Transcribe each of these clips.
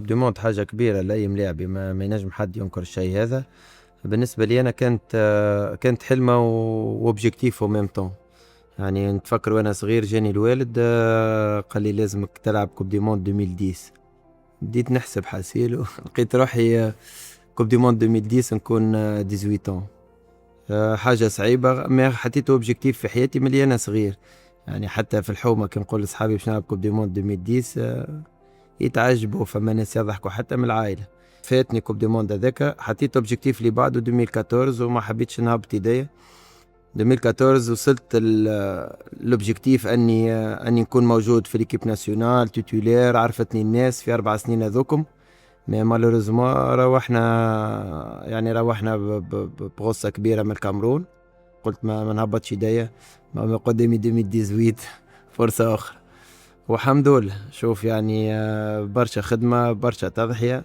دوموند حاجة كبيرة لأي لاعب، ما ينجم حد ينكر الشيء هذا. بالنسبة لي أنا كانت حلمة وأوبجيكتيف أو ميم طون. يعني نتفكر وأنا صغير جاني الوالد قال لي لازمك تلعب كوب دي موند 2010. بديت نحسب حاسيل لقيت روحي كوب دي موند 2010 نكون 18 طون. حاجة صعيبة، ما حطيت اوبجيكتيف في حياتي من اللي أنا صغير. يعني حتى في الحومة كي نقول لصحابي باش نلعب كوب دي موند 2010 يتعجبوا، فما ناس يضحكوا حتى من العائلة. فاتني كوب دي موند هذاك، حطيت اوبجيكتيف اللي بعده 2014 وما حبيتش نهبط ايديا. 2014 وصلت لوبجيكتيف اني نكون موجود في ليكيب ناسيونال تيتولير، عرفتني الناس في 4 سنين هذوكم. مي مالوريزمون روحنا بغصة كبيرة من الكامرون. قلت ما نهبطش ايديا، ما قدامي 2018 فرصة أخرى. والحمد لله شوف يعني برشا خدمة برشا تضحية.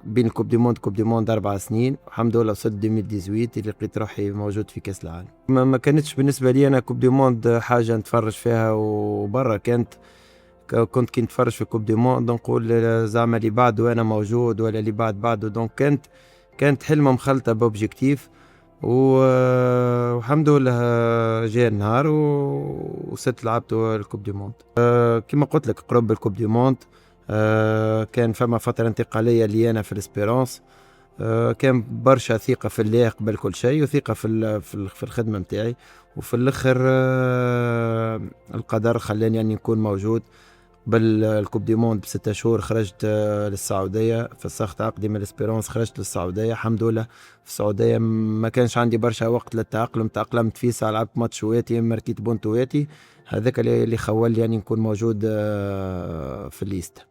بين كوب دي موند 4 سنين الحمد لله وصلت 2018 اللي لقيت روحي موجود في كأس العالم. ما كانتش بالنسبة لي أنا كوب دي موند حاجة نتفرج فيها وبرا، كنت كي نتفرج في كوب دي موند نقول زعما اللي بعده أنا موجود ولا اللي بعده. دونك كانت حلمة مخلطة بأوبجيكتيف. والحمد لله جاء النهار وست لعبت الكوب دي موند. كما قلت لك قرب الكوب دي موند. كان فما فترة انتقالية لي أنا في الاسبيرونس. كان برشا ثقة في الله قبل كل شيء، وثقة في الخدمة متاعي. وفي الآخر القدر خلاني أني نكون موجود. بالكوب دي موند ب6 شهور خرجت للسعودية، فسخت عقدي من الاسبيرونس، خرجت للسعودية الحمد لله. في السعودية ما كانش عندي برشا وقت للتأقلم، تأقلمت في ساعة، لعبت ماتشواتي ماركيت بونتواتي. هذاك اللي خولي يعني نكون موجود في الليست.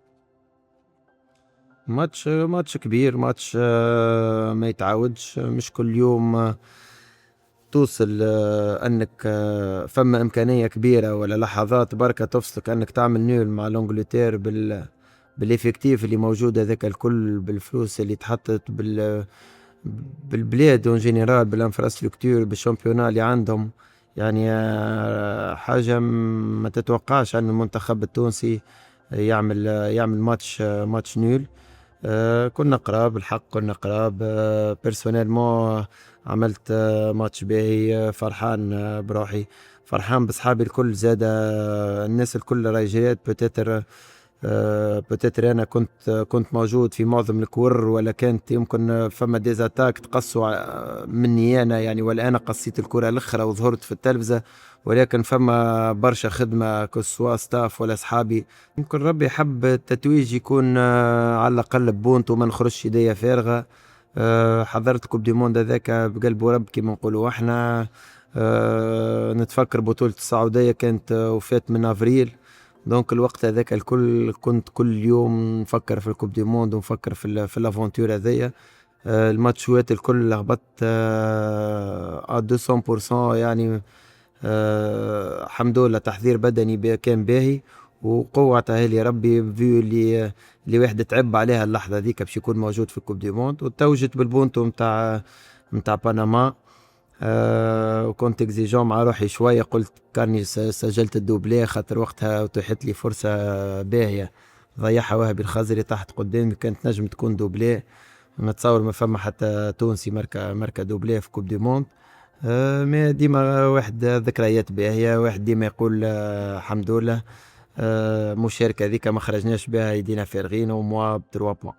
ماتش كبير، ماتش ما يتعاودش، مش كل يوم توصل انك فما امكانيه كبيره ولا لحظات بركه تفصلك انك تعمل نيول مع لونجلتير بالافكتيف اللي موجود هذاك الكل، بالفلوس اللي تحطت بالبلاد اون جينيرال، بالانفراستركتور، بالشامبيونال اللي عندهم. يعني حاجه ما تتوقعش ان المنتخب التونسي يعمل ماتش نيول. كنا قراب الحق، كنا قراب. بيرسونيلمون عملت ماتش باهي. فرحان بروحي، فرحان بصحابي الكل زاد. الناس الكل راهي جات بوتيتر انا كنت موجود في معظم الكور، ولا كانت يمكن فما ديزاتاك تقصوا مني انا يعني، ولا انا قصيت الكره الاخرى وظهرت في التلفزه. ولكن فما برشا خدمه كسوا ستاف ولا اصحابي. يمكن ربي حب التتويج يكون على الاقل بونت وما نخرجش ايديا فارغه. حضرت كوب دي موند هذاك بقلب ورب كما نقولوا احنا. نتفكر بطولة السعودية كانت وفات من افريل. دونك الوقت هذاك الكل كنت كل يوم نفكر في الكوب دي موند ونفكر في الافونتور هذيا. الماتشوات الكل لخبطت 200% يعني. الحمد لله تحضير بدني كان باهي، وقوة تاهي ربي فيو اللي واحد تعب عليها اللحظة ذيك باش يكون موجود في الكوب دي موند. وتوجت بالبونتو متاع بنما. وكنت اكزيجون مع روحي شوية، قلت كارني سجلت الدوبلي خاطر وقتها اتاحت لي فرصة باهية ضيعها وهبي الخزري تحت قدامي، كانت نجم تكون دوبلي. نتصور ما فما حتى تونسي ماركا دوبلي في كوب دي موند. ما ديما واحد ذكريات باهية، واحد ديما يقول الحمد لله. مشاركة ذيك ما خرجناش بها يدينا فارغين وموا ب3 بوان.